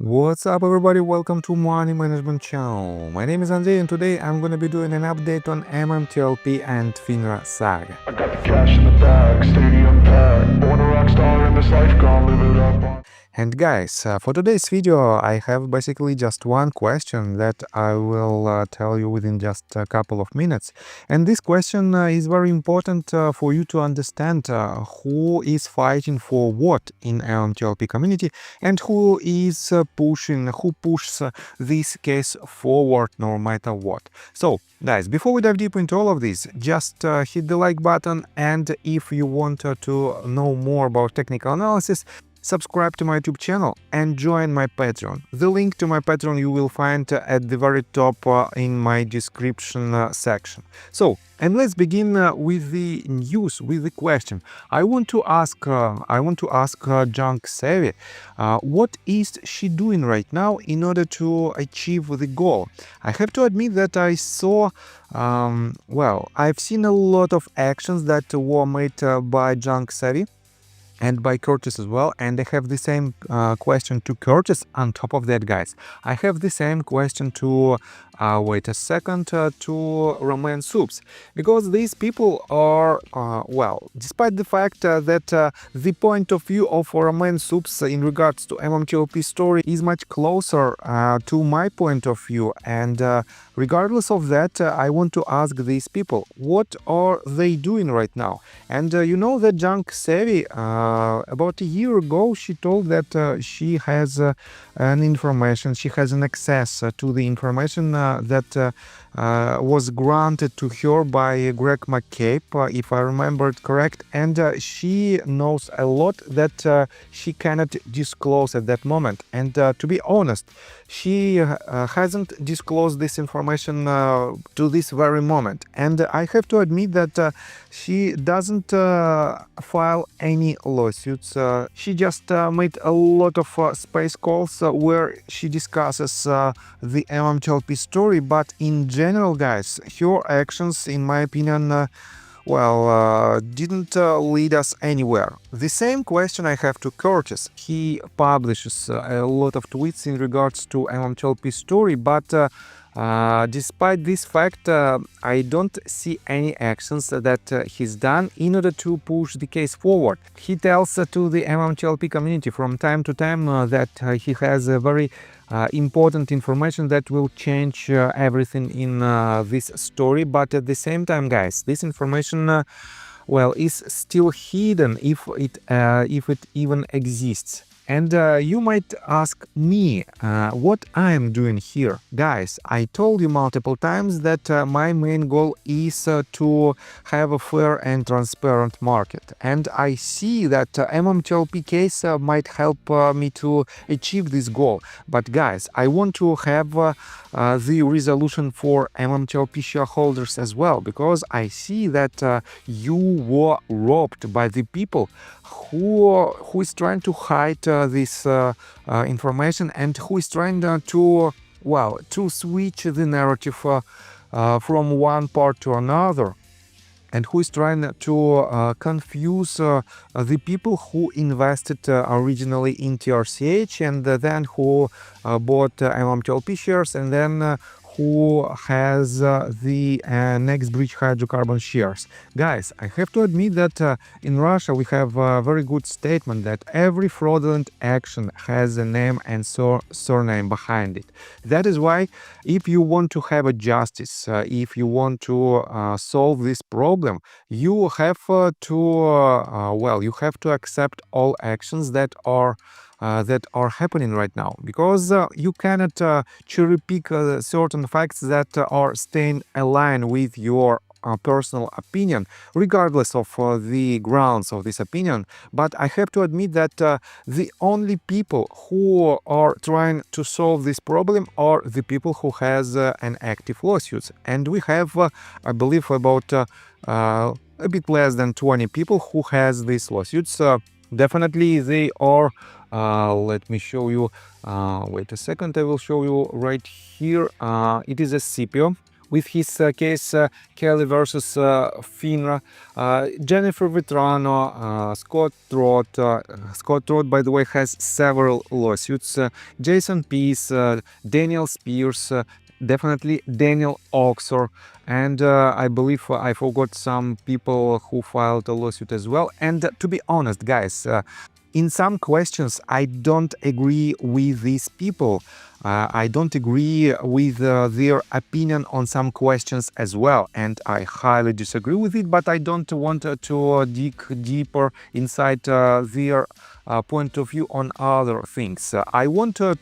What's up everybody, welcome to Money Management channel. My name is Andrei and today I'm gonna be doing an update on MMTLP and FINRA saga. I got the cash in the bag, stadium packed. Born a rock star in this life, gonna live it up. And guys, for today's video I have basically just one question that I will tell you within just a couple of minutes. And this question is very important for you to understand who is fighting for what in MMTLP community and who is who pushes this case forward no matter what. So guys, before we dive deep into all of this, just hit the like button, and if you want to know more about technical analysis, subscribe to my YouTube channel and join my Patreon. The link to my Patreon you will find at the very top in my description section. So, and let's begin with the news, with the question. I want to ask Junk Savvy, what is she doing right now in order to achieve the goal? I have to admit that I saw, I've seen a lot of actions that were made by Junk Savvy and by Curtis as well, and I have the same question to Curtis. On top of that, guys, I have the same question to to Romain Soups, because these people are despite the fact that the point of view of Romain Soups in regards to MMTLP story is much closer to my point of view, and regardless of that, I want to ask these people, what are they doing right now? And you know that Junk Savvy, about a year ago, she told that she has an information, she has an access to the information that was granted to her by Greg McCabe, if I remember it correct, and she knows a lot that she cannot disclose at that moment. And to be honest, she hasn't disclosed this information to this very moment. And I have to admit that she doesn't file any lawsuits. She just made a lot of space calls where she discusses the MMTLP story, but in general, guys, her actions, in my opinion, didn't lead us anywhere. The same question I have to Curtis. He publishes a lot of tweets in regards to MMTLP story, but despite this fact, I don't see any actions that he's done in order to push the case forward. He tells to the MMTLP community from time to time that he has a very important information that will change everything in this story, but at the same time, guys, this information is still hidden, if it even exists. And you might ask me what I am doing here. Guys, I told you multiple times that my main goal is to have a fair and transparent market. And I see that MMTLP case might help me to achieve this goal. But guys, I want to have the resolution for MMTLP shareholders as well, because I see that you were robbed by the people who is trying to hide this information, and who is trying to switch the narrative from one part to another, and who is trying to confuse the people who invested originally in TRCH, and then who bought MMTLP shares, and then who has the next bridge hydrocarbon shares. Guys, I have to admit that in Russia we have a very good statement that every fraudulent action has a name and surname behind it. That is why, if you want to have a justice, if you want to solve this problem, you have to accept all actions that are happening right now, because you cannot cherry pick certain facts that are staying aligned with your personal opinion, regardless of the grounds of this opinion. But I have to admit that the only people who are trying to solve this problem are the people who has an active lawsuits, and we have I believe about a bit less than 20 people who has these lawsuits. Definitely they are let me show you, wait a second, I will show you right here. It is a CPO with his case Kelly versus Finra, Jennifer Vitrano, Scott Trott. Scott Trott, by the way, has several lawsuits. Jason Peace, Daniel Spears, definitely Daniel Oxor, and I believe I forgot some people who filed a lawsuit as well. And to be honest, guys, in some questions I don't agree with these people. I don't agree with their opinion on some questions as well, and I highly disagree with it, but I don't want to dig deeper inside their point of view on other things. I want to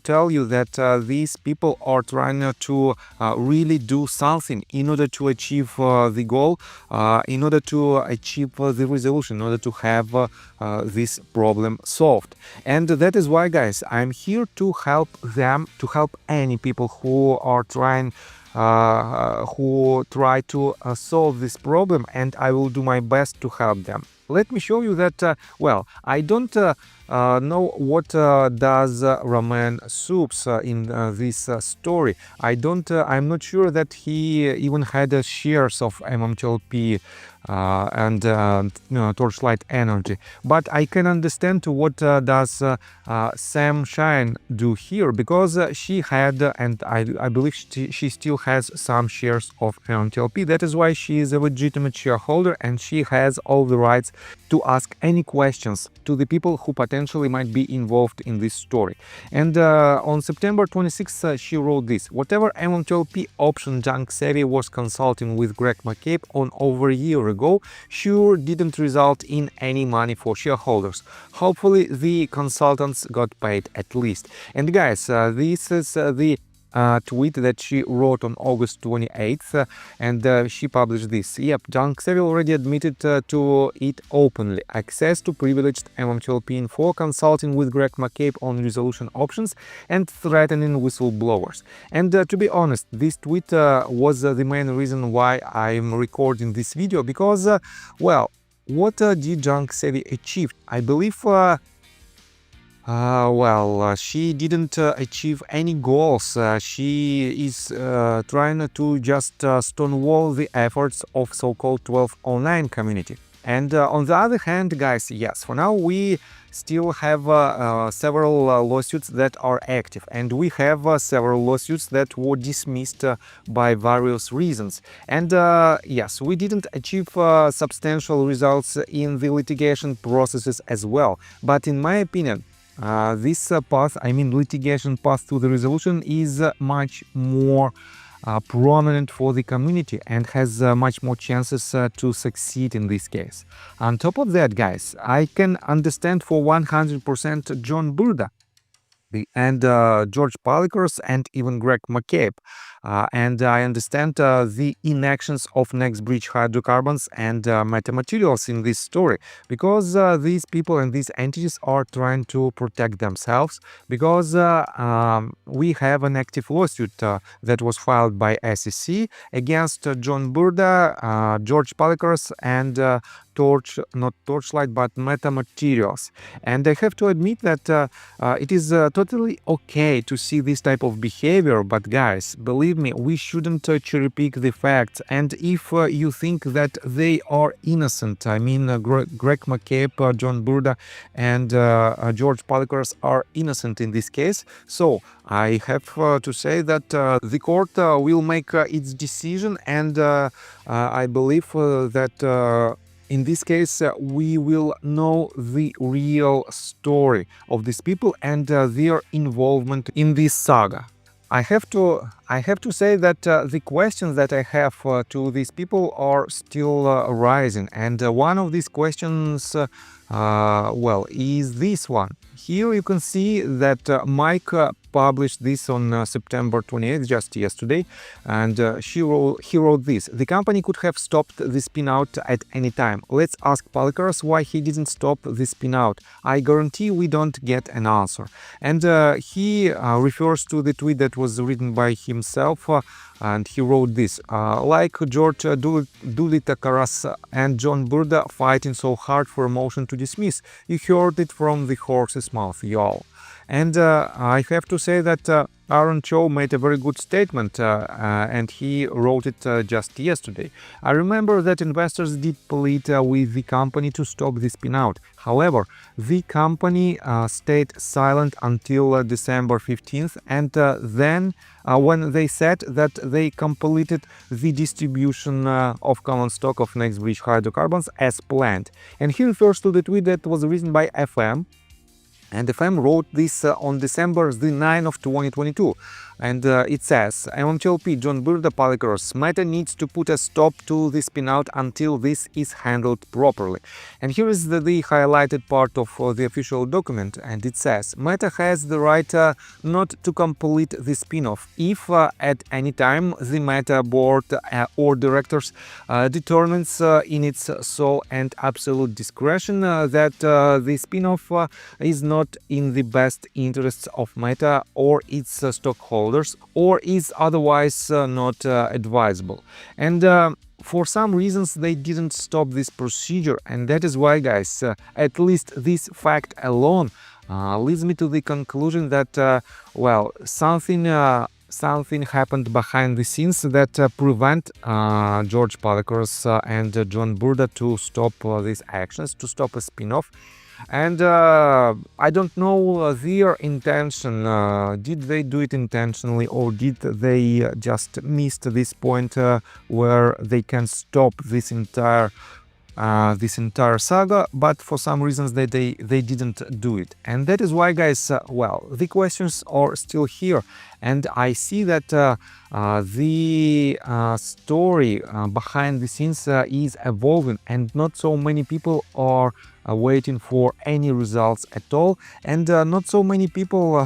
tell you that these people are trying to really do something in order to achieve the goal, in order to achieve the resolution, in order to have this problem solved. And that is why, guys, I'm here to help them, to help any people who are trying who try to solve this problem, and I will do my best to help them. Let me show you that, well, I don't know what does Roman Soups in this story. I'm not sure that he even had shares of MMTLP and Torchlight Energy. But I can understand what does Sam Shine do here, because she had, and I believe she still has some shares of MMTLP. That is why she is a legitimate shareholder, and she has all the rights to ask any questions to the people who potentially might be involved in this story. And on September 26th, she wrote this: whatever MMTLP option Junk Savvy was consulting with Greg McCabe on over a year ago sure didn't result in any money for shareholders. Hopefully the consultants got paid at least. And guys, this is the tweet that she wrote on August 28th, and she published this. Yep, Junk Savvy already admitted to it openly. Access to privileged MMTLP info, consulting with Greg McCabe on resolution options, and threatening whistleblowers. And to be honest, this tweet was the main reason why I'm recording this video, because, well, what did Junk Savvy achieve? I believe she didn't achieve any goals. She is trying to just stonewall the efforts of so-called 1209 community. And on the other hand, guys, yes, for now we still have several lawsuits that are active, and we have several lawsuits that were dismissed by various reasons. And yes, we didn't achieve substantial results in the litigation processes as well. But in my opinion, this path, I mean litigation path to the resolution, is much more prominent for the community and has much more chances to succeed in this case. On top of that, guys, I can understand for 100% John Burda and George Palikers and even Greg McCabe. And I understand the inactions of Next Bridge Hydrocarbons and Metamaterials in this story, because these people and these entities are trying to protect themselves, because we have an active lawsuit that was filed by SEC against John Burda, George Palikers, and not Torchlight, but Metamaterials. And I have to admit that it is totally okay to see this type of behavior, but guys, believe me, we shouldn't cherry pick the facts. And if you think that they are innocent, I mean Greg McCabe, John Burda, and George Palikers are innocent in this case, so I have to say that the court will make its decision, and I believe that in this case, we will know the real story of these people and their involvement in this saga. I have to say that the questions that I have to these people are still arising, and one of these questions, is this one. Here you can see that Mike published this on September 28th, just yesterday, and he wrote this: the company could have stopped the spin-out at any time. Let's ask Palikers why he didn't stop the spin-out. I guarantee we don't get an answer. And he refers to the tweet that was written by himself, and he wrote this: like George Dulitakaras and John Burda fighting so hard for a motion to dismiss. You heard it from the horse's mouth, y'all. And I have to say that Aaron Cho made a very good statement, and he wrote it just yesterday. I remember that investors did plead with the company to stop the spin-out. However, the company stayed silent until December 15th, and then when they said that they completed the distribution of common stock of NextBridge Hydrocarbons as planned. And he refers to the tweet that was written by FM. And FM wrote this on December the 9th of 2022. And it says, MMTLP, John Burda, Polycross, Meta needs to put a stop to the spin-out until this is handled properly. And here is the highlighted part of the official document, and it says, Meta has the right not to complete the spin-off if at any time the Meta board or directors determines in its sole and absolute discretion that the spin-off is not in the best interests of Meta or its stockholders, or is otherwise not advisable. And for some reasons they didn't stop this procedure, and that is why, guys, at least this fact alone leads me to the conclusion that well, something happened behind the scenes that prevent George Polycross and John Burda to stop these actions, to stop a spin-off. And I don't know their intention. Did they do it intentionally, or did they just miss this point where they can stop this entire saga? But for some reasons they didn't do it, and that is why, guys, well, the questions are still here, and I see that the story behind the scenes is evolving, and not so many people are waiting for any results at all, and not so many people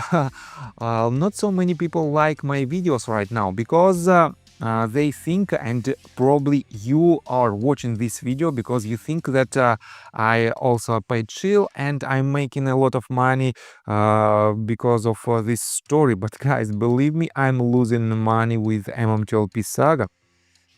like my videos right now, because they think, and probably you are watching this video because you think that I also paid chill and I'm making a lot of money because of this story. But guys, believe me, I'm losing money with MMTLP saga.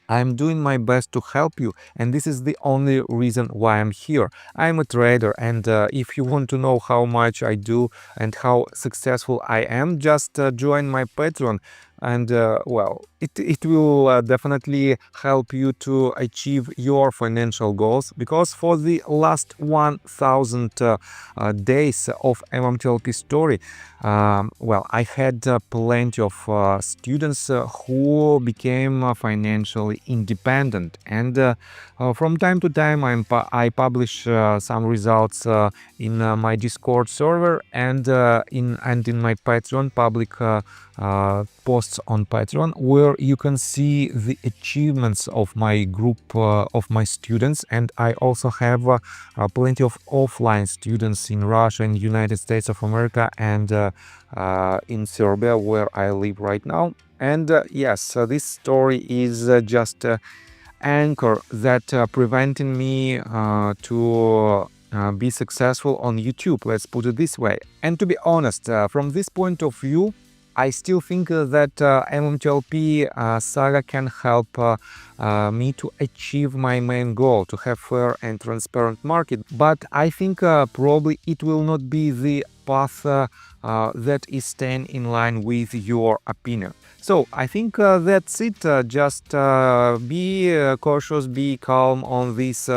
I'm doing my best to help you, and this is the only reason why I'm here. I'm a trader, and if you want to know how much I do and how successful I am, just join my Patreon. And well, it will definitely help you to achieve your financial goals, because for the last 1000 days of MMTLP story, well, I had plenty of students who became financially independent, and from time to time I publish some results in my Discord server and in my Patreon public posts on Patreon, where you can see the achievements of my group of my students. And I also have plenty of offline students in Russia, in United States of America, and in Serbia, where I live right now. And yes, this story is just anchor that preventing me to be successful on YouTube, let's put it this way. And to be honest, from this point of view, I still think that MMTLP saga can help me to achieve my main goal, to have fair and transparent market. But I think probably it will not be the path that is staying in line with your opinion. So I think that's it. Just be cautious, be calm on these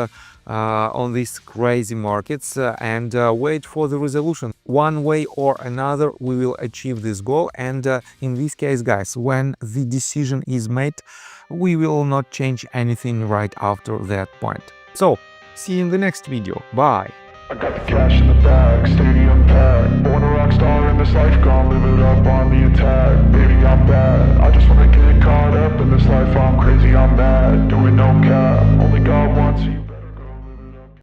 crazy markets, and wait for the resolution. One way or another, we will achieve this goal. And in this case, guys, when the decision is made, we will not change anything right after that point. So see you in the next video. Bye. I got the cash in the bag, stadium packed. Born a rock star in this life, gone live it up on the attack.